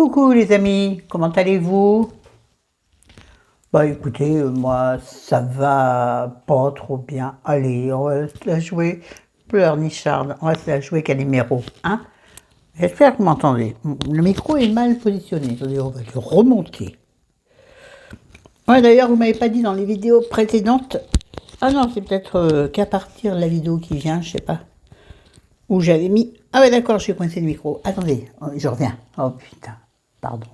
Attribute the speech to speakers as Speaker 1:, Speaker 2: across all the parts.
Speaker 1: Coucou les amis, comment allez-vous? Bah écoutez, moi ça va pas trop bien. Allez, on va se la jouer pleurnicharde, on va se la jouer Calimero, hein? J'espère que vous m'entendez. Le micro est mal positionné, attendez, on va le remonter. Ouais, d'ailleurs, vous m'avez pas dit dans les vidéos précédentes. Ah non, c'est peut-être qu'à partir de la vidéo qui vient, je sais pas. Où j'avais mis. Ah ouais, d'accord, je suis coincé le micro. Attendez, je reviens. Oh putain, pardon.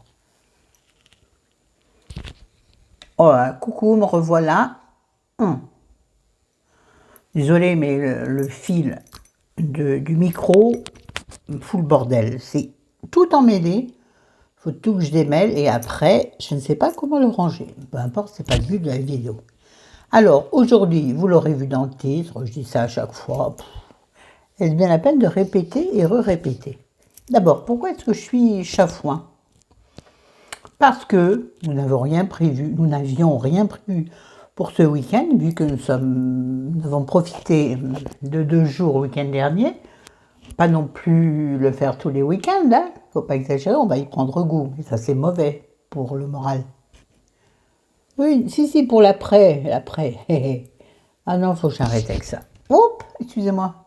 Speaker 1: Oh, coucou, me revoilà. Désolé, mais le fil du micro me fout le bordel. C'est tout emmêlé. Il faut tout que je démêle et après, je ne sais pas comment le ranger. Peu importe, c'est pas le but de la vidéo. Alors, aujourd'hui, vous l'aurez vu dans le titre, je dis ça à chaque fois. Est-ce bien la peine de répéter et re-répéter? D'abord, pourquoi est-ce que je suis chafouin? Parce que nous n'avions rien prévu pour ce week-end, vu que nous avons profité de 2 jours le week-end dernier. Pas non plus le faire tous les week-ends, hein. Faut pas exagérer, on va y prendre goût. Et ça, c'est mauvais pour le moral. Oui, si, pour l'après. Ah non, faut que j'arrête avec ça. Oups, excusez-moi.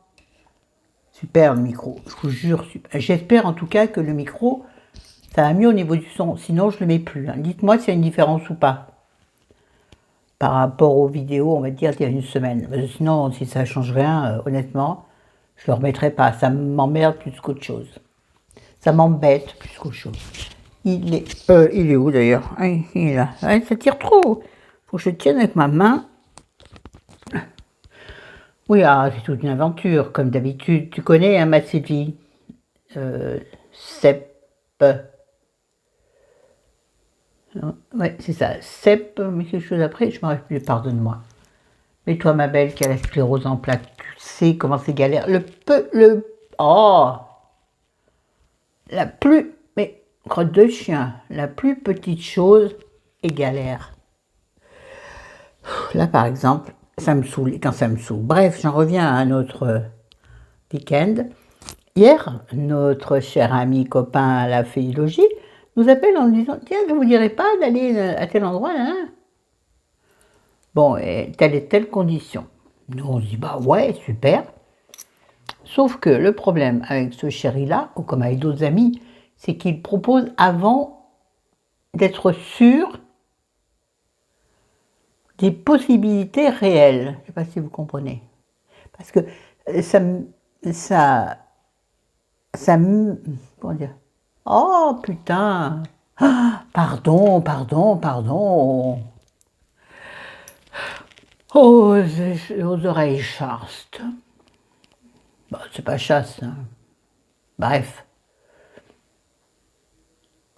Speaker 1: Super le micro, je vous jure. J'espère en tout cas que le micro, ça va mieux au niveau du son. Sinon, je ne le mets plus, hein. Dites-moi s'il y a une différence ou pas. Par rapport aux vidéos, on va dire, d'il y a une semaine. Parce que sinon, si ça ne change rien, honnêtement, je ne le remettrai pas. Ça m'emmerde plus qu'autre chose. Ça m'embête plus qu'autre chose. Il est où d'ailleurs? Il est là. Ouais, ça tire trop. Faut que je tienne avec ma main. Oui, c'est toute une aventure, comme d'habitude. Tu connais, hein, ma Sylvie? Cep. Ouais, c'est ça. Cep, mais quelque chose après, je m'en rappelle plus, pardonne-moi. Mais toi, ma belle, qui a la sclérose en plaques, tu sais comment c'est galère. Oh, mais crotte de chien, la plus petite chose est galère. Là, par exemple, ça me saoule, et quand ça me saoule. Bref, j'en reviens à notre week-end. Hier, notre cher ami, copain à la Féilogie, nous appelle en nous disant « Tiens, ne vous dirais pas d'aller à tel endroit, hein ?» Bon, et telle et telle condition. Nous, on se dit « Bah ouais, super !» Sauf que le problème avec ce chéri-là, ou comme avec d'autres amis, c'est qu'il propose avant d'être sûr des possibilités réelles. Je ne sais pas si vous comprenez. Parce que comment dire? Oh putain! Ah, pardon. Oh, aux oreilles chastes. Bah, c'est pas chaste, hein. Bref.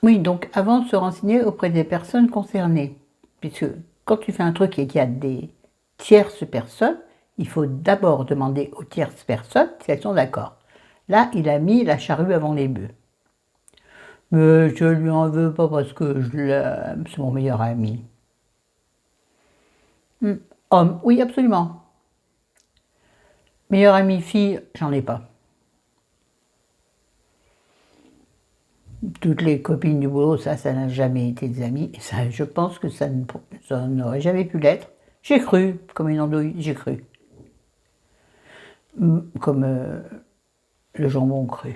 Speaker 1: Oui, donc avant de se renseigner auprès des personnes concernées, puisque quand tu fais un truc et qu'il y a des tierces personnes, il faut d'abord demander aux tierces personnes si elles sont d'accord. Là, il a mis la charrue avant les bœufs. Mais je lui en veux pas parce que je l'aime, c'est mon meilleur ami. Homme, oui, absolument. Meilleur ami fille, j'en ai pas. Toutes les copines du boulot, ça n'a jamais été des amis. Et ça, je pense que ça n'aurait jamais pu l'être. J'ai cru, comme une andouille, j'ai cru. Comme le jambon cru.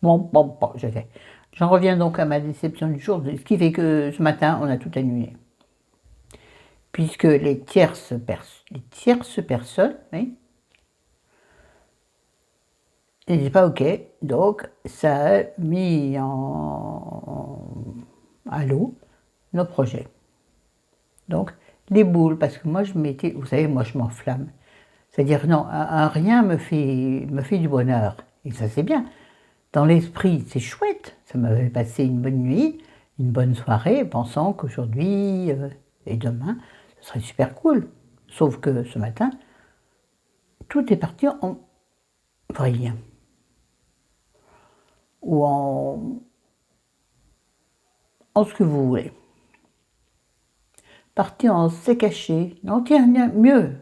Speaker 1: Bon, je sais. J'en reviens donc à ma déception du jour, ce qui fait que ce matin, on a tout annulé. Puisque les tierces personnes, oui, n'étaient pas OK, donc ça a mis à l'eau nos projets. Donc, les boules, parce que moi, vous savez, moi, je m'enflamme. C'est-à-dire, non, rien me fait du bonheur. Et ça, c'est bien. Dans l'esprit, c'est chouette. Ça m'avait passé une bonne nuit, une bonne soirée, pensant qu'aujourd'hui et demain, ce serait super cool. Sauf que ce matin, tout est parti en vrille. Ou en ce que vous voulez. Parti en s'est caché. Non, tiens, mieux.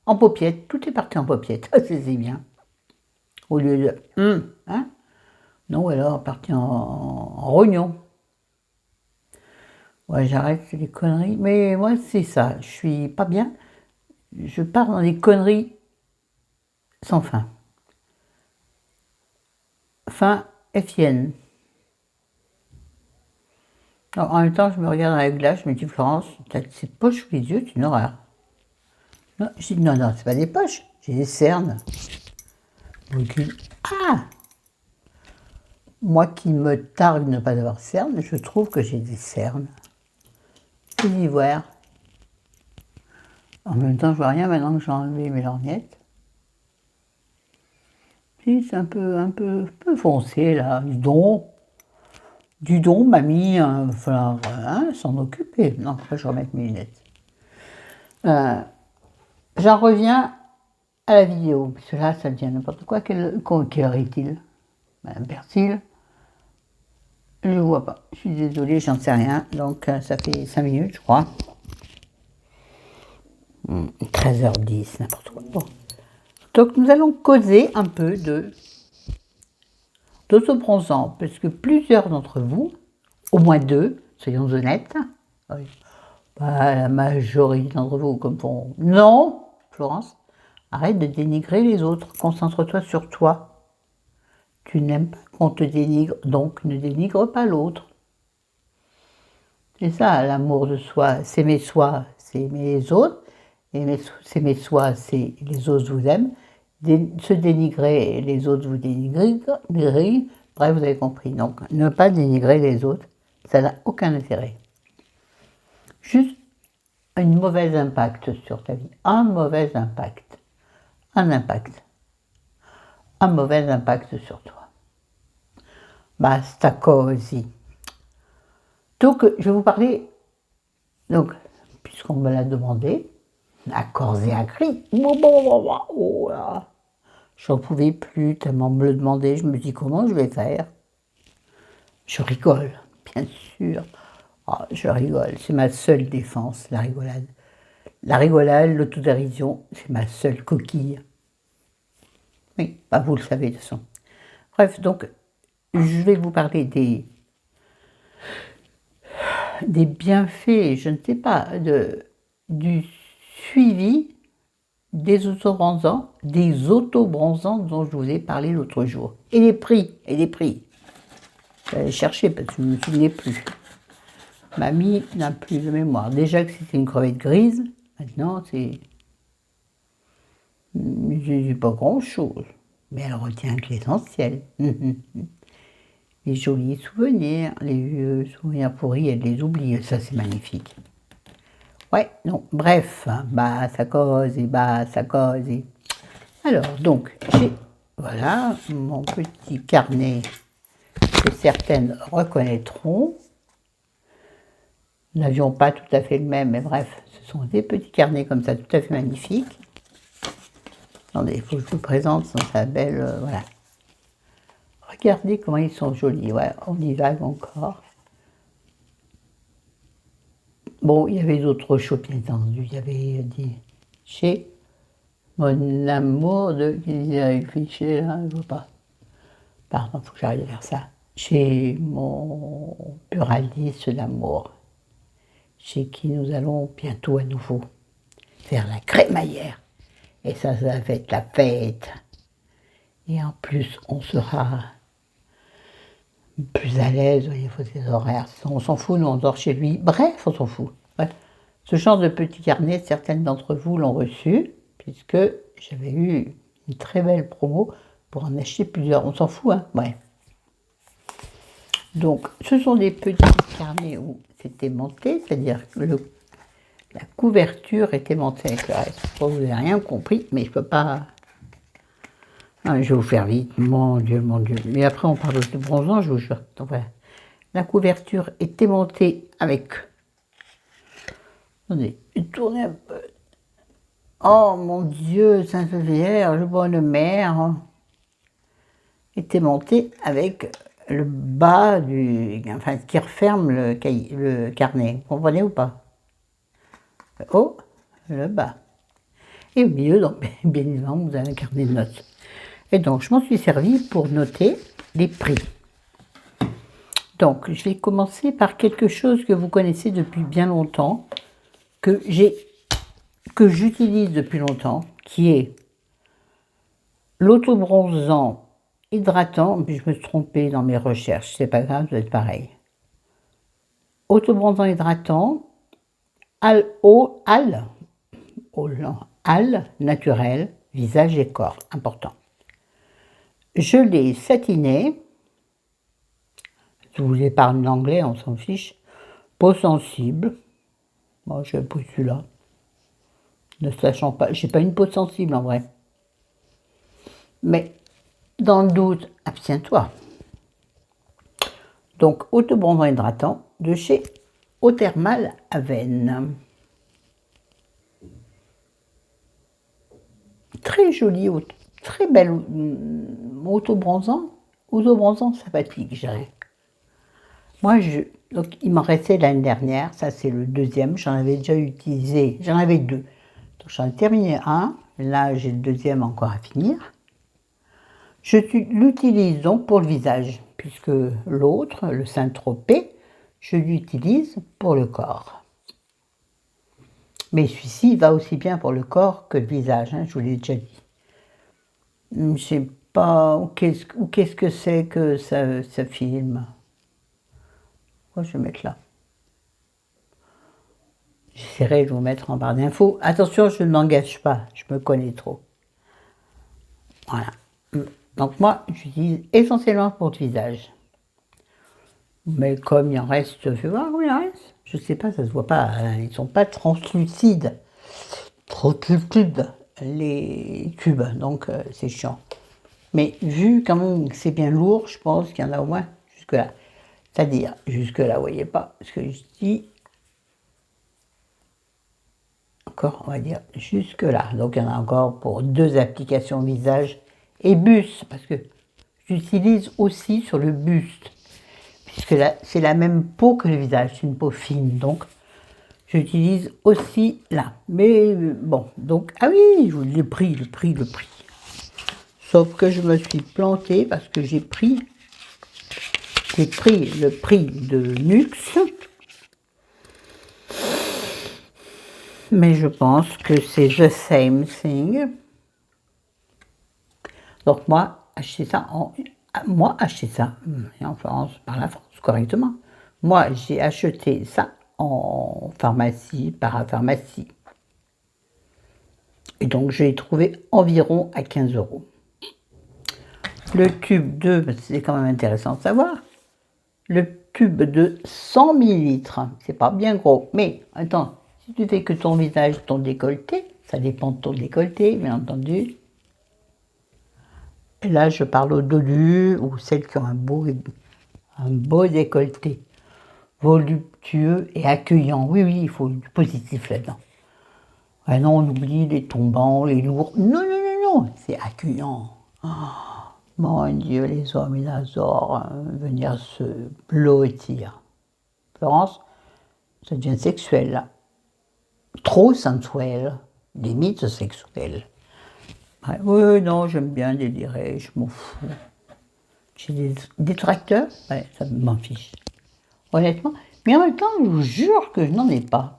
Speaker 1: En paupiette. Tout est parti en paupiette. C'est bien. Au lieu de hein? Non, alors, parti en rognon. Ouais, j'arrête les conneries. Mais moi, c'est ça. Je suis pas bien. Je pars dans des conneries sans fin. Fin FIN. Alors, en même temps, je me regarde dans la glace, je me dis, Florence, t'as cette poche sous les yeux, c'est une horreur. Non, je dis, non, non, c'est pas des poches, j'ai des cernes. Donc, ah! Moi qui me targue de ne pas avoir cernes, je trouve que j'ai des cernes. C'est d'ivoire. En même temps, je vois rien maintenant que j'ai enlevé mes lorgnettes. Si, c'est un peu foncé là. Dis donc, mamie, il va falloir s'en occuper. Non, après, je remets mes lunettes. J'en reviens à la vidéo, parce que là, ça devient n'importe quoi. Quelle heure est-il? Madame Persil, je ne vois pas. Je suis désolée, j'en sais rien. Donc, ça fait 5 minutes, je crois. 13h10, n'importe quoi. Bon. Donc, nous allons causer un peu d'autobronzant, parce que plusieurs d'entre vous, au moins 2, soyons honnêtes, oui, pas la majorité d'entre vous comme font. Non, Florence, arrête de dénigrer les autres, concentre-toi sur toi. Tu n'aimes pas qu'on te dénigre, donc ne dénigre pas l'autre. C'est ça, l'amour de soi, s'aimer soi, c'est aimer les autres, et s'aimer soi, c'est les autres vous aiment, se dénigrer, les autres vous dénigrent, bref, vous avez compris. Donc, ne pas dénigrer les autres, ça n'a aucun intérêt. Juste un mauvais impact sur ta vie, un mauvais impact, un mauvais impact sur toi. Basta così. Donc, je vais vous parler, donc, puisqu'on me l'a demandé, à corps et à cri, oh là, j'en pouvais plus, tellement me le demander, je me dis comment je vais faire. Je rigole, bien sûr. Oh, je rigole, c'est ma seule défense, la rigolade. La rigolade, l'autodérision, c'est ma seule coquille. Oui, bah vous le savez de toute façon. Bref, donc, je vais vous parler des bienfaits, je ne sais pas, du suivi des autobronzants dont je vous ai parlé l'autre jour. Et les prix. J'allais chercher parce que je ne me souvenais plus. Mamie n'a plus de mémoire. Déjà que c'était une crevette grise, maintenant c'est... J'ai pas grand-chose. Mais elle retient que l'essentiel. Les jolis souvenirs, les vieux souvenirs pourris, elle les oublie. Ça, c'est magnifique. Ouais, non, bref, ça cause. Alors, donc, j'ai, voilà, mon petit carnet que certaines reconnaîtront. Nous n'avions pas tout à fait le même, mais bref, ce sont des petits carnets comme ça, tout à fait magnifiques. Attendez, il faut que je vous présente, sa belle, voilà. Regardez comment ils sont jolis, ouais, on divague encore. Bon, il y avait d'autres choses, bien entendu, il y avait dit, chez mon amour de, qui disait fichier, là, je ne vois pas. Pardon, il faut que j'arrête de faire ça. Chez mon pluraliste d'amour, chez qui nous allons bientôt à nouveau faire la crémaillère. Et ça va être la fête. Et en plus, on sera plus à l'aise, il faut des horaires. On s'en fout, nous on dort chez lui. Bref, on s'en fout. Bref. Ce genre de petits carnets, certaines d'entre vous l'ont reçu, puisque j'avais eu une très belle promo pour en acheter plusieurs. On s'en fout, hein. Bref. Donc, ce sont des petits carnets où c'est aimanté, c'est-à-dire que la couverture est aimantée avec le reste. Bon, vous n'avez rien compris, mais je ne peux pas... Ah, je vais vous faire vite, mon Dieu, mon Dieu. Mais après, on parle de bronzant, je vous jure. Donc, voilà. La couverture est aimantée avec... Attendez, tournez un peu. Oh mon Dieu, Sainte Vierge, bonne mère, est aimantée avec le bas enfin, qui referme le carnet. Vous comprenez ou pas? Le haut, le bas. Et au milieu, donc, bien évidemment, vous avez un carnet de notes. Et donc, je m'en suis servi pour noter les prix. Donc, je vais commencer par quelque chose que vous connaissez depuis bien longtemps, que j'utilise depuis longtemps, qui est l'autobronzant hydratant. Puis je me suis trompée dans mes recherches, c'est pas grave, vous êtes pareil. Autobronzant hydratant, al naturel, visage et corps, important. Je l'ai satiné, si vous voulez parler en anglais, on s'en fiche. Peau sensible, moi je vais celui-là. Ne sachant pas, j'ai pas une peau sensible en vrai. Mais dans le doute, abstiens-toi. Donc, autobronzant hydratant de chez Eau Thermale Aven. Très joli, très belle autobronzant sympathique, je dirais. Moi, donc il m'en restait l'année dernière, ça c'est le deuxième, j'en avais déjà utilisé, j'en avais deux. Donc j'en ai terminé un, là j'ai le deuxième encore à finir. Je l'utilise donc pour le visage, puisque l'autre, le Saint-Tropez, je l'utilise pour le corps. Mais celui-ci va aussi bien pour le corps que le visage, hein, je vous l'ai déjà dit. Je ne sais pas qu'est-ce que c'est que ça filme. Moi, je vais mettre là. J'essaierai de vous mettre en barre d'infos. Attention, je ne m'engage pas, je me connais trop. Voilà. Donc moi, j'utilise essentiellement pour le visage. Mais comme il en reste, je vais voir où il en reste. Je ne sais pas, ça ne se voit pas. Ils ne sont pas translucides. Translucides, les tubes. Donc c'est chiant. Mais vu quand même que c'est bien lourd, je pense qu'il y en a au moins jusque-là. C'est-à-dire, jusque-là, vous voyez pas ce que je dis. Encore, on va dire jusque-là. Donc il y en a encore pour 2 applications visage et buste, parce que j'utilise aussi sur le buste, puisque là, c'est la même peau que le visage, c'est une peau fine, donc j'utilise aussi là. Mais bon, donc, ah oui, je vous le prix. Sauf que je me suis plantée parce que j'ai pris le prix de Nuxe, mais je pense que c'est the same thing. Donc moi, acheter ça, et en France, par la France, correctement. Moi, j'ai acheté ça en pharmacie, parapharmacie. Et donc, je l'ai trouvé environ à 15 €. Le tube de, c'est quand même intéressant de savoir, le tube de 100 ml, c'est pas bien gros, mais attends, si tu fais que ton visage, ton décolleté, ça dépend de ton décolleté, bien entendu. Et là, je parle aux dodus ou celles qui ont un beau décolleté, voluptueux et accueillant. Oui, il faut du positif là-dedans. Ah non, on oublie les tombants, les lourds. Non, c'est accueillant. Oh, mon Dieu, les hommes, ils adorent venir se blottir. Florence, ça devient sexuel, là. Trop sensuel, limite sexuel. Ouais, oui, non, j'aime bien délirer, je m'en fous. J'ai des détracteurs, ouais, ça m'en fiche. Honnêtement, mais en même temps, je vous jure que je n'en ai pas.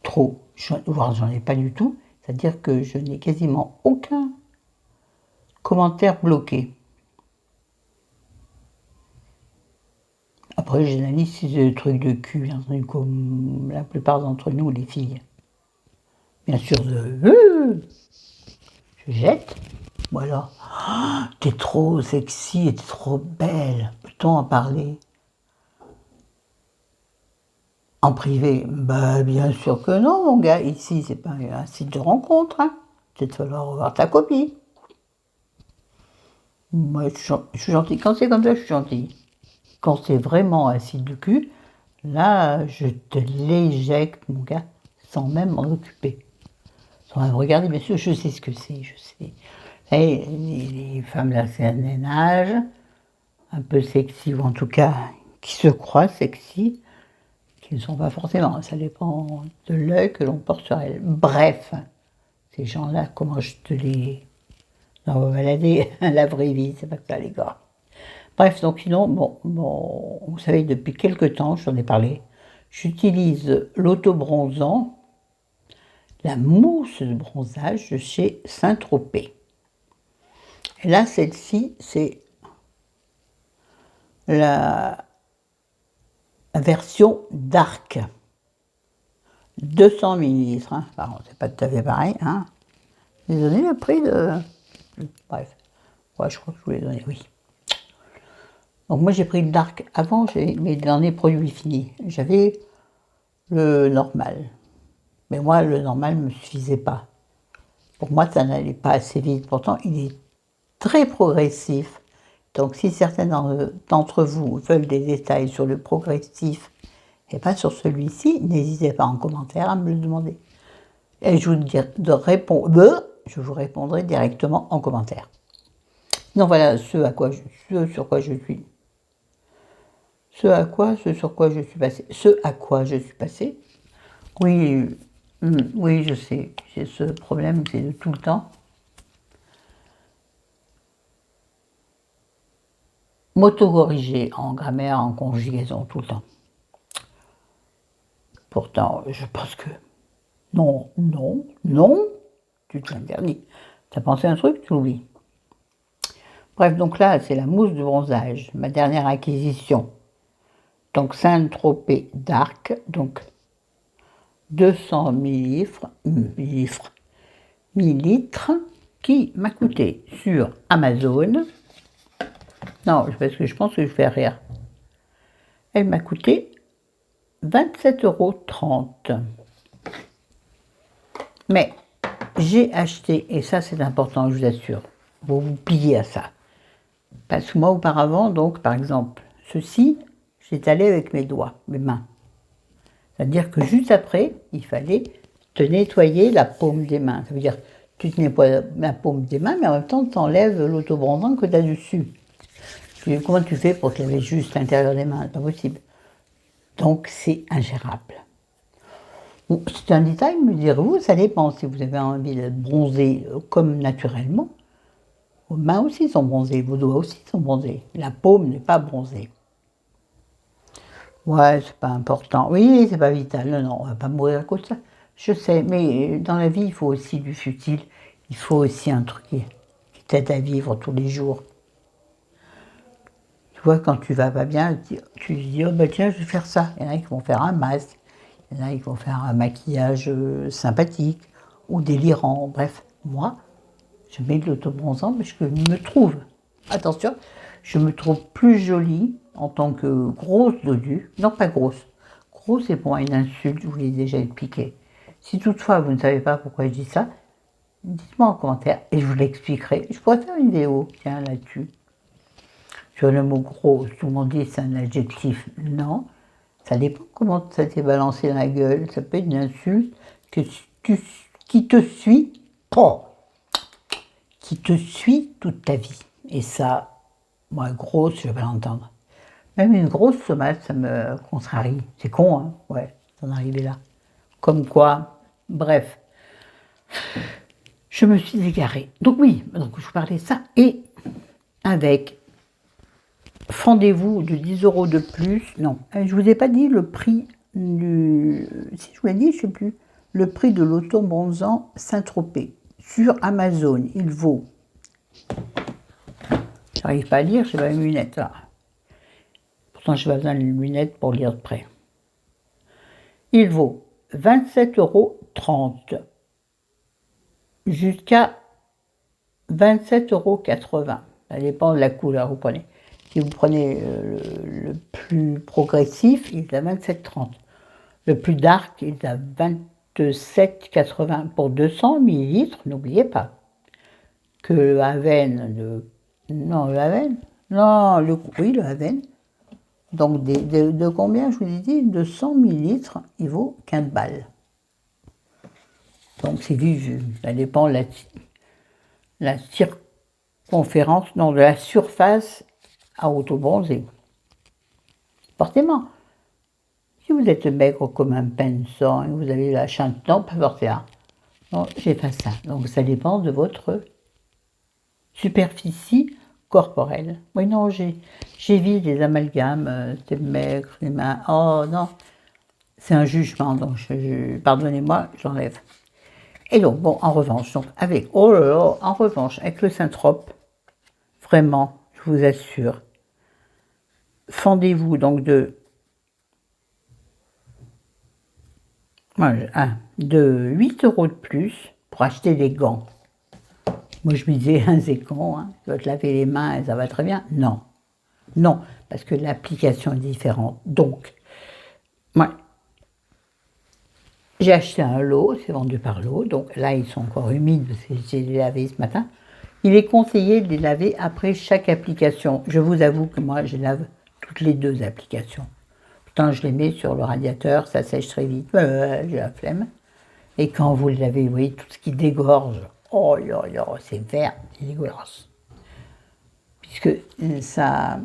Speaker 1: Trop, voire j'en ai pas du tout, c'est-à-dire que je n'ai quasiment aucun commentaire bloqué. Après, j'analyse si c'est des trucs de cul, hein, comme la plupart d'entre nous, les filles. Bien sûr, je jette. Voilà. Oh, t'es trop sexy et t'es trop belle. Peut-on en parler? En privé? Bah, bien sûr que non, mon gars. Ici, c'est pas un site de rencontre. Hein. Peut-être falloir revoir ta copie. Moi, je suis gentille. Quand c'est comme ça, je suis gentille. Quand c'est vraiment un site de cul, là, je te l'éjecte, mon gars, sans même m'en occuper. Sans même regarder, bien sûr, je sais ce que c'est, je sais. Et les femmes d'un certain âge, un peu sexy, ou en tout cas, qui se croient sexy, qui ne sont pas forcément. Ça dépend de l'œil que l'on porte sur elles. Bref, ces gens-là, comment je te les... On va balader la vraie vie, c'est pas que ça, les gars. Bref, donc sinon, bon, vous savez, depuis quelque temps, j'en ai parlé, j'utilise l'autobronzant, la mousse de bronzage de chez Saint-Tropez. Et là, celle-ci, c'est la version Dark. 200 millilitres, hein. Pardon, c'est pas tout à fait pareil, hein. Je vous ai donné le prix de... Bref, ouais, je crois que je vous l'ai donné, oui. Donc moi j'ai pris le Dark avant, mais dans les produits finis. J'avais le normal. Mais moi, le normal ne me suffisait pas. Pour moi, ça n'allait pas assez vite. Pourtant, il est très progressif. Donc si certains d'entre vous veulent des détails sur le progressif et pas sur celui-ci, n'hésitez pas en commentaire à me le demander. Et je vous répondrai directement en commentaire. Donc voilà ce sur quoi je suis. Ce à quoi je suis passée. Oui, oui, je sais, j'ai ce problème, c'est de tout le temps. M'auto-corriger en grammaire, en conjugaison, tout le temps. Pourtant, je pense que non, tu te l'interdis. Tu as pensé un truc, tu l'oublies. Bref, donc là, c'est la mousse de bronzage, ma dernière acquisition. Donc Saint-Tropez Dark, donc 200 millilitres, qui m'a coûté sur Amazon. Non, parce que je pense que je vais rire. Elle m'a coûté 27,30 €. Mais j'ai acheté, et ça c'est important, je vous assure, vous vous pliez à ça. Parce que moi auparavant, donc par exemple, ceci, j'étalais avec mes doigts, mes mains. C'est-à-dire que juste après, il fallait te nettoyer la paume des mains. Ça veut dire, tu te nettoies la paume des mains, mais en même temps, tu enlèves l'autobronzant que tu as dessus. Comment tu fais pour te laver juste l'intérieur des mains? C'est pas possible. Donc c'est ingérable. Bon, c'est un détail, me direz-vous, ça dépend. Si vous avez envie d'être bronzé comme naturellement, vos mains aussi sont bronzées, vos doigts aussi sont bronzés. La paume n'est pas bronzée. Ouais, c'est pas important. Oui, c'est pas vital. Non, non, on va pas mourir à cause de ça. Je sais, mais dans la vie, il faut aussi du futile. Il faut aussi un truc qui t'aide à vivre tous les jours. Tu vois, quand tu vas pas bien, tu te dis, oh ben tiens, je vais faire ça. Il y en a qui vont faire un masque, il y en a qui vont faire un maquillage sympathique ou délirant. Bref, moi, je mets de l'autobronzant parce que je me trouve, attention, je me trouve plus jolie en tant que grosse dodue. Non, pas grosse. Grosse, c'est pour moi une insulte, je voulais déjà être piquée. Si toutefois vous ne savez pas pourquoi je dis ça, dites-moi en commentaire et je vous l'expliquerai. Je pourrais faire une vidéo, tiens, là-dessus. Sur le mot gros, tout le monde dit c'est un adjectif. Non, ça dépend comment ça t'est balancé dans la gueule. Ça peut être une insulte qui te suit, qui te suit toute ta vie. Et ça, moi, grosse, je vais pas l'entendre. Même une grosse tomate, ça me contrarie. C'est con, hein, ouais, d'en arriver là. Comme quoi, bref. Je me suis égarée. Donc oui, donc je vous parlais de ça. Et avec fendez-vous de 10 € de plus. Non, je vous ai pas dit le prix du... Si je vous l'ai dit, je sais plus. Le prix de l'autobronzant Saint-Tropez. Sur Amazon, il vaut... J'arrive pas à lire, j'ai pas mes lunettes là. Pourtant, j'ai pas besoin de lunettes pour lire de près. Il vaut 27,30 € jusqu'à 27,80 €. Ça dépend de la couleur, vous prenez. Si vous prenez le plus progressif, il est à 27,30 €. Le plus dark, il est à 27,80 € pour 200 millilitres. N'oubliez pas que le Aven, non, le Aven, non, oui, le Aven, donc de combien, je vous ai dit, de 100 millilitres, il vaut 15 balles. Donc c'est vu, ça dépend de la circonférence, non, de la surface à auto-bronzer. Forcément. Si vous êtes maigre comme un pain de sang et vous avez la chatte, non, pas forcément. Non, j'ai pas ça. Donc ça dépend de votre superficie corporelle. Oui, non, j'évite des amalgames, c'est maigre, humain. Oh non, c'est un jugement, donc pardonnez-moi, j'enlève. Et donc, bon, en revanche, donc avec, oh là là, en revanche, avec le Saint-Trope, vraiment, je vous assure, fendez-vous donc de 8 € de plus pour acheter des gants. Moi, je me disais, c'est con, hein, tu vas te laver les mains et ça va très bien. Non, non, parce que l'application est différente. Donc, moi, j'ai acheté un lot, c'est vendu par lot, donc là, ils sont encore humides, parce que j'ai les lavé ce matin. Il est conseillé de les laver après chaque application. Je vous avoue que moi, je lave toutes les 2 applications. Pourtant, je les mets sur le radiateur, ça sèche très vite, j'ai la flemme. Et quand vous le lavez, vous voyez tout ce qui dégorge. Oh là là, c'est vert, c'est dégueulasse. Puisque ça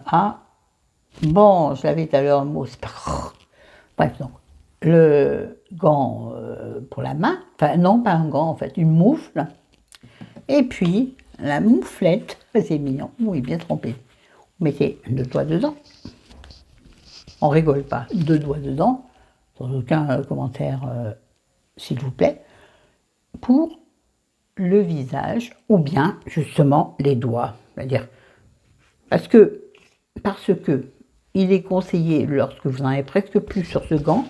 Speaker 1: a... Bon, je l'avais tout à l'heure, le mot, c'est pas... Bref, donc, le gant pour la main, enfin non, pas un gant en fait, une moufle. Et puis, la mouflette, c'est mignon, oui, bien trompé. Vous mettez 2 doigts dedans. On rigole pas, 2 doigts dedans, sans aucun commentaire, s'il vous plaît, pour le visage ou bien justement les doigts. C'est-à-dire, parce que il est conseillé, lorsque vous en avez presque plus sur ce gant,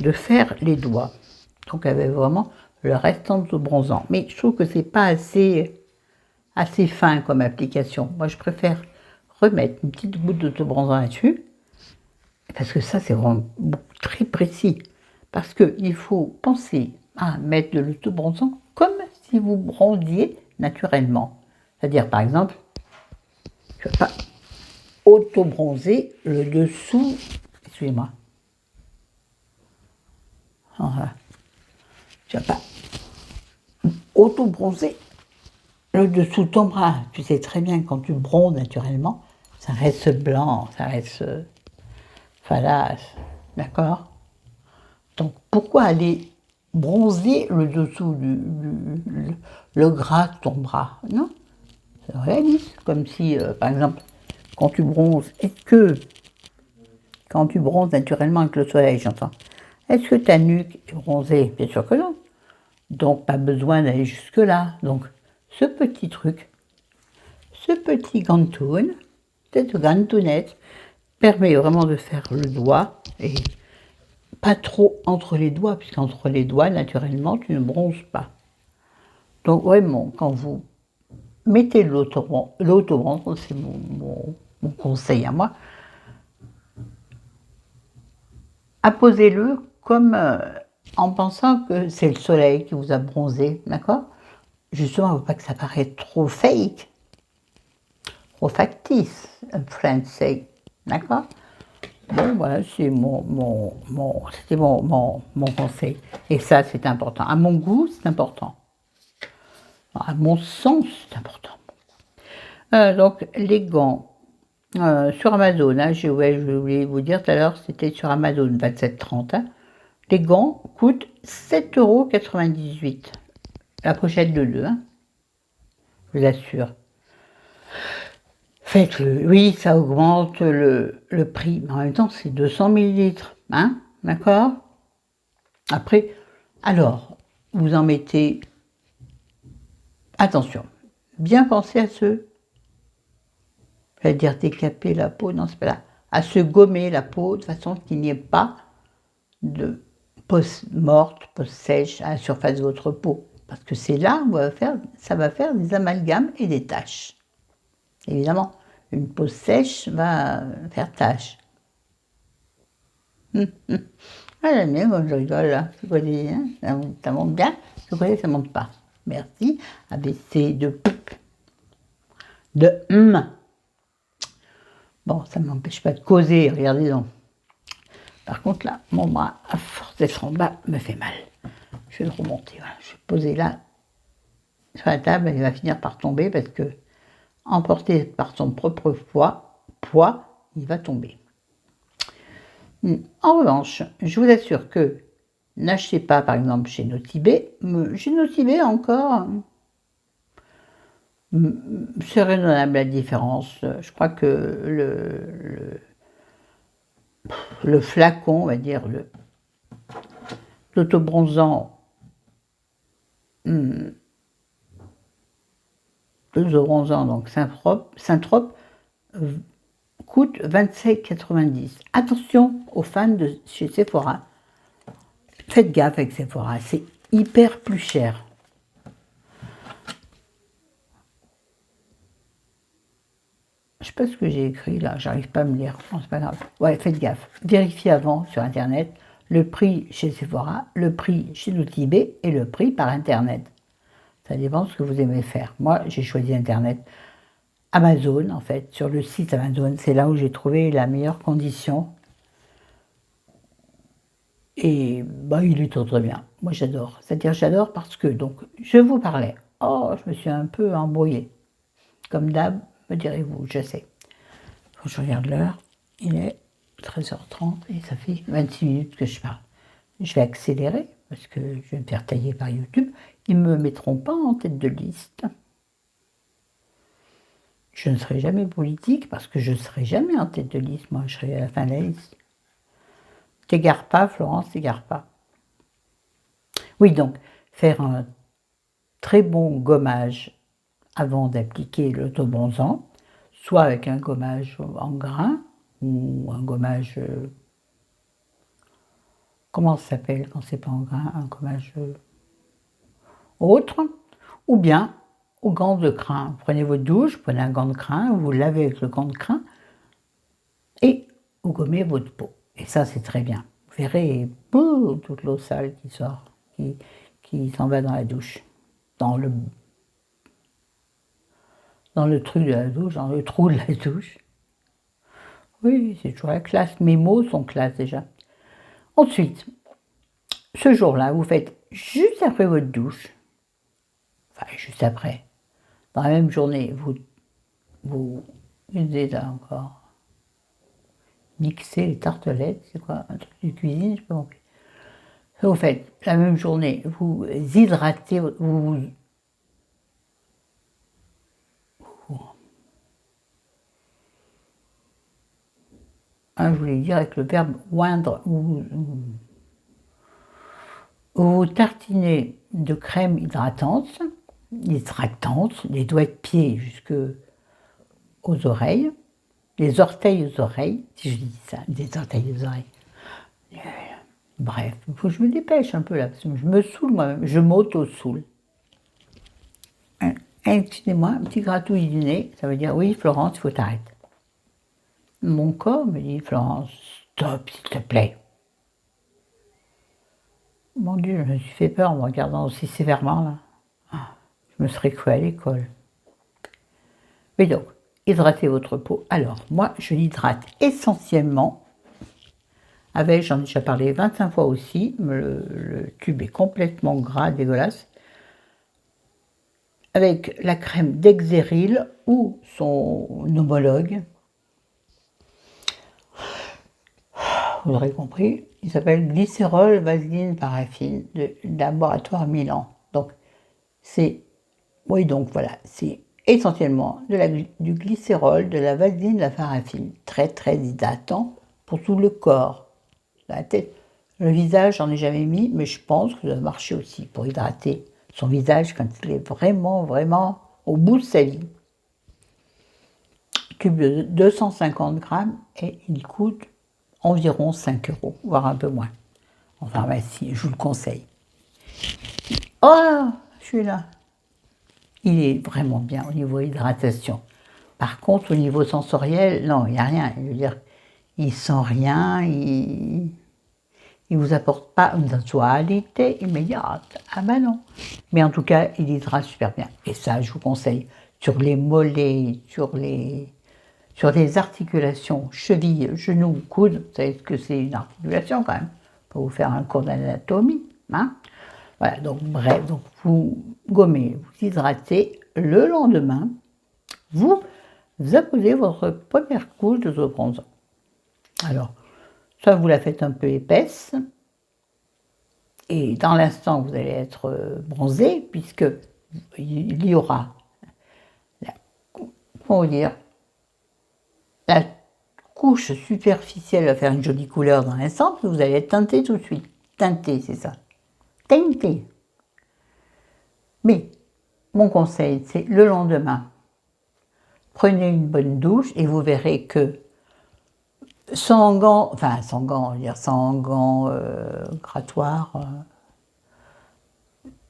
Speaker 1: de faire les doigts. Donc avec vraiment le restant de bronzant. Mais je trouve que c'est pas assez fin comme application. Moi, je préfère remettre une petite goutte d'autobronzant là-dessus, parce que ça, c'est vraiment très précis. Parce qu'il faut penser à mettre de l'autobronzant comme si vous bronziez naturellement. C'est-à-dire, par exemple, je ne vais pas auto-bronzer le dessous, excusez-moi, voilà. Je ne vais pas auto-bronzer le dessous de ton bras. Tu sais très bien, quand tu bronzes naturellement, ça reste blanc, ça reste falace, d'accord? Donc, pourquoi aller bronzer le dessous le gras de ton bras? Non, c'est réaliste. Comme si, par exemple, quand tu bronzes, quand tu bronzes naturellement avec le soleil, j'entends, est-ce que ta nuque est bronzée? Bien sûr que non. Donc, pas besoin d'aller jusque-là. Donc, ce petit truc, ce petit gantoun, cette gantounette, permet vraiment de faire le doigt, et pas trop entre les doigts, puisqu'entre les doigts, naturellement, tu ne bronzes pas. Donc, vraiment, quand vous mettez l'autobronze, c'est mon conseil à moi, apposez-le comme en pensant que c'est le soleil qui vous a bronzé, d'accord? Justement, il ne faut pas que ça paraisse trop fake, trop factice, en français, d'accord? Bon, voilà, c'est c'était mon conseil. Et ça, c'est important. À mon goût, c'est important. À mon sens, c'est important. Donc, les gants sur Amazon, hein, je voulais vous dire tout à l'heure, c'était sur Amazon 27,30. Hein. Les gants coûtent 7,98 €. La pochette de 2, hein, je vous assure. Faites-le, oui, ça augmente le prix, mais en même temps, c'est 200 millilitres, hein, d'accord? Après, alors, vous en mettez, attention, bien penser à j'allais dire décaper la peau, non, c'est pas là, à se gommer la peau de façon qu'il n'y ait pas de peau morte, peau sèche à la surface de votre peau. Parce que c'est là où ça va faire des amalgames et des taches. Évidemment, une peau sèche va faire tache. Ah, j'aime bien quand je rigole là. C'est quoi ça monte bien, c'est quoi ça monte pas. Merci. ABC de Bon, ça ne m'empêche pas de causer, regardez donc. Par contre là, mon bras, à force d'être en bas, me fait mal. Je vais le remonter, voilà. Je vais le poser là, sur la table, et il va finir par tomber parce que, emporté par son propre poids, il va tomber. En revanche, je vous assure que n'achetez pas, par exemple, chez Notibé. Chez Notibé, encore, C'est raisonnable la différence. Je crois que le flacon, on va dire, l'autobronzant l'autobronzant, donc Saint-Trope, coûte 27,90 €. Attention aux fans de chez Sephora. Faites gaffe avec Sephora, c'est hyper plus cher. Je sais pas ce que j'ai écrit là, j'arrive pas à me lire. Non, c'est pas grave. Ouais, faites gaffe. Vérifiez avant sur internet le prix chez Sephora, le prix chez Notibé et le prix par internet. Ça dépend de ce que vous aimez faire. Moi, j'ai choisi internet. Amazon, en fait, sur le site Amazon, c'est là où j'ai trouvé la meilleure condition. Et bah, il est très bien. Moi, j'adore. C'est-à-dire, j'adore parce que, donc, je vous parlais. Oh, je me suis un peu embrouillée. Comme d'hab, me direz-vous, je sais. Quand je regarde l'heure, il est 13h30 et ça fait 26 minutes que je parle. Je vais accélérer parce que je vais me faire tailler par YouTube. Ils ne me mettront pas en tête de liste. Je ne serai jamais politique parce que je ne serai jamais en tête de liste. Moi, je serai à la fin de la liste. T'égare pas, Florence, t'égare pas. Oui, donc, faire un très bon gommage avant d'appliquer l'autobronzant, soit avec un gommage en grain, ou un gommage... comment ça s'appelle quand c'est pas en grain? Un gommage autre, ou bien au gant de crin. Vous prenez votre douche, vous prenez un gant de crin, vous lavez avec le gant de crin, et vous gommez votre peau. Et ça, c'est très bien. Vous verrez toute l'eau sale qui sort, qui s'en va dans la douche, dans le truc de la douche, dans le trou de la douche. Oui, c'est toujours la classe. Mes mots sont classe déjà. Ensuite, ce jour-là, vous faites juste après votre douche, enfin juste après, dans la même journée, vous usez là encore, mixer les tartelettes, c'est quoi, un truc de cuisine, je peux pas compris. Vous faites la même journée, vous hydratez, je voulais dire avec le verbe oindre, vous tartinez de crème hydratante, les doigts de pied jusque aux oreilles, les orteils aux oreilles, si je dis ça, des orteils aux oreilles. Bref, il faut que je me dépêche un peu là, parce que je me saoule moi-même, je m'auto-saoule. Excusez-moi, un petit gratouille du nez, ça veut dire oui, Florence, il faut t'arrêter. Mon corps me dit, Florence, stop, s'il te plaît. Mon Dieu, je me suis fait peur en me regardant aussi sévèrement là. Je me serais cru à l'école. Mais donc, hydratez votre peau. Alors, moi, je l'hydrate essentiellement avec, j'en ai déjà parlé 25 fois aussi, le tube est complètement gras, dégueulasse, avec la crème d'Exeril ou son homologue. Vous aurez compris, il s'appelle glycérol vaseline paraffine de laboratoire Milan. Donc, c'est, oui, donc voilà, c'est essentiellement du glycérol, de la vaseline, de la paraffine, très très hydratant pour tout le corps. La tête, le visage, j'en ai jamais mis, mais je pense que ça va marcher aussi pour hydrater son visage quand il est vraiment, vraiment au bout de sa vie. Cube de 250 grammes et il coûte environ 5 €, voire un peu moins. En pharmacie, je vous le conseille. Oh, je suis là. Il est vraiment bien au niveau hydratation. Par contre, au niveau sensoriel, non, il n'y a rien. Je veux dire, il sent rien, il vous apporte pas une sensualité immédiate. Ah ben non. Mais en tout cas, il hydrate super bien. Et ça, je vous conseille, sur les mollets, sur les articulations, chevilles, genoux, coudes, vous savez ce que c'est une articulation quand même, pour vous faire un cours d'anatomie. Hein, voilà, donc bref, donc vous gommez, vous hydratez, le lendemain, vous apposez votre première couche de bronzant. Alors, soit vous la faites un peu épaisse, et dans l'instant vous allez être bronzé, puisque il y aura comment vous dire, la couche superficielle va faire une jolie couleur dans l'instant, puis vous allez être teinté tout de suite. Teinté, c'est ça. Teinté. Mais, mon conseil, c'est le lendemain, prenez une bonne douche et vous verrez que sans gants, enfin sans gants, on va dire sans gants grattoirs,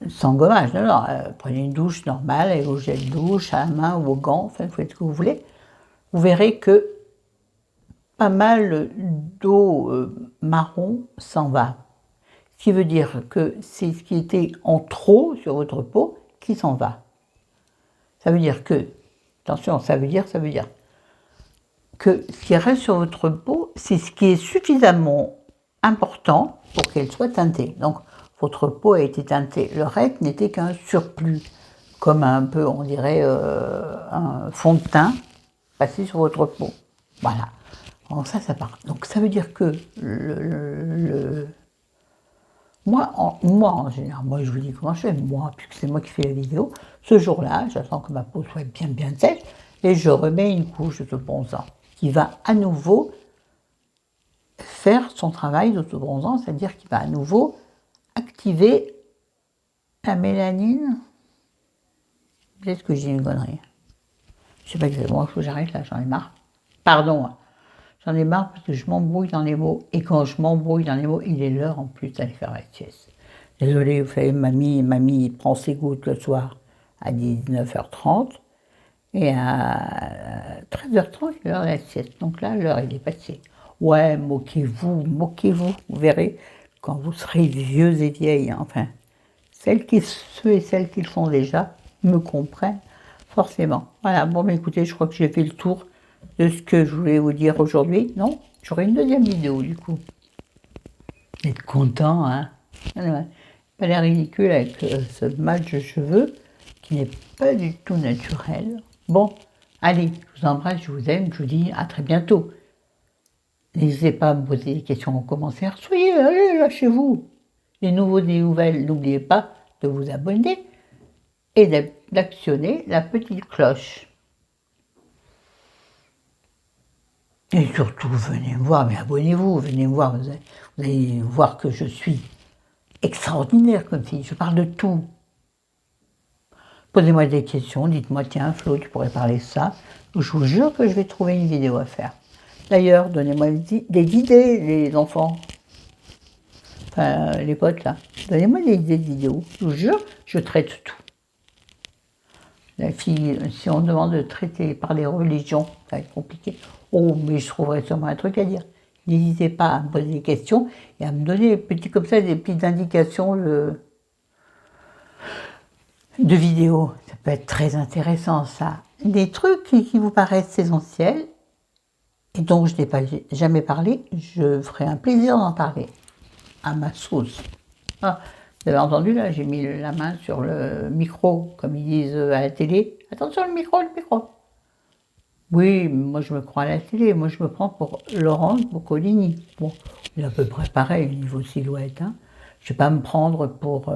Speaker 1: sans gommage, non, non, prenez une douche normale avec vos gels de douche à la main ou aux gants, enfin, vous faites ce que vous voulez. Vous verrez que pas mal d'eau marron s'en va. Ce qui veut dire que c'est ce qui était en trop sur votre peau qui s'en va. Ça veut dire que, attention, ça veut dire que ce qui reste sur votre peau, c'est ce qui est suffisamment important pour qu'elle soit teintée. Donc, votre peau a été teintée. Le reste n'était qu'un surplus, comme un peu, on dirait, un fond de teint passé sur votre peau. Voilà. Donc ça part. Donc ça veut dire que moi, en général, moi je vous dis comment je fais, moi, puisque c'est moi qui fais la vidéo, ce jour-là, j'attends que ma peau soit bien sèche, et je remets une couche d'autobronzant qui va à nouveau faire son travail d'autobronzant, c'est-à-dire qu'il va à nouveau activer la mélanine. Peut-être que j'ai une connerie. Je sais pas exactement, il faut que j'arrête là, j'en ai marre. Pardon, hein. J'en ai marre parce que je m'embrouille dans les mots, et quand je m'embrouille dans les mots, il est l'heure en plus d'aller faire la sieste. Désolée, vous savez, mamie prend ses gouttes le soir à 19h30, et à 13h30, c'est l'heure de la sieste. Donc là, l'heure, il est passée. Ouais, moquez-vous, vous verrez, quand vous serez vieux et vieilles, enfin, ceux et celles qui le sont déjà me comprennent forcément. Voilà, bon, mais écoutez, je crois que j'ai fait le tour de ce que je voulais vous dire aujourd'hui. Non, j'aurai une deuxième vidéo, du coup. Vous êtes content, hein? Pas l'air ridicule avec ce match de cheveux qui n'est pas du tout naturel. Bon, allez, je vous embrasse, je vous aime, je vous dis à très bientôt. N'hésitez pas à me poser des questions en commentaire. Soyez, allez, lâchez-vous. Les nouveaux des nouvelles, n'oubliez pas de vous abonner et d'actionner la petite cloche. Et surtout, venez me voir, mais abonnez-vous, venez me voir, vous allez voir que je suis extraordinaire comme fille, je parle de tout. Posez-moi des questions, dites-moi, tiens Flo, tu pourrais parler de ça. Je vous jure que je vais trouver une vidéo à faire. D'ailleurs, donnez-moi des idées, les enfants. Enfin, les potes là. Donnez-moi des idées de vidéos. Je vous jure, je traite tout. La fille, si on me demande de traiter par les religions, ça va être compliqué. Oh, mais je trouverai sûrement un truc à dire. N'hésitez pas à me poser des questions et à me donner comme ça, des petites indications de vidéos. Ça peut être très intéressant, ça. Des trucs qui vous paraissent essentiels et dont je n'ai jamais parlé, je ferai un plaisir d'en parler à ma sauce. Ah, vous avez entendu, là, j'ai mis la main sur le micro, comme ils disent à la télé. Attention, le micro, le micro. Oui, moi je me crois à la télé, moi je me prends pour Laurence Boccolini. Bon, il est à peu près pareil au niveau silhouette. Hein. Je ne vais pas me prendre pour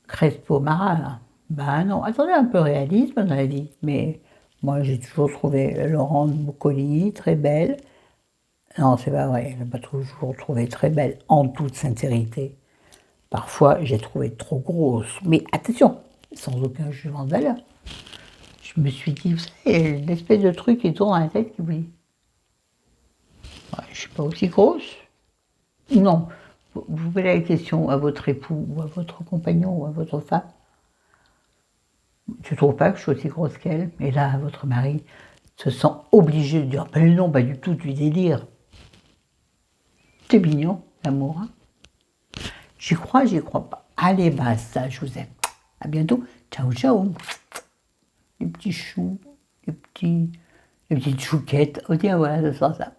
Speaker 1: Crespo Mara. Là. Ben non, attendez un peu réalisme dans la vie. Mais moi j'ai toujours trouvé Laurence Boccolini très belle. Non, c'est pas vrai, je n'ai pas toujours trouvé très belle, en toute sincérité. Parfois, j'ai trouvé trop grosse. Mais attention, sans aucun jugement de valeur. Je me suis dit, vous savez, l'espèce de truc qui tourne dans la tête qui vous dit ouais, je ne suis pas aussi grosse. Non, vous posez la question à votre époux, ou à votre compagnon, ou à votre femme. Tu ne trouves pas que je suis aussi grosse qu'elle? Et là, votre mari se sent obligé de dire, ben non, pas du tout, du délire. C'est mignon, l'amour. Hein, j'y crois pas. Allez, basta, je vous aime. À bientôt. Ciao, ciao. Les petits choux, les petites chouquettes. Oh tiens, voilà, ça sent ça.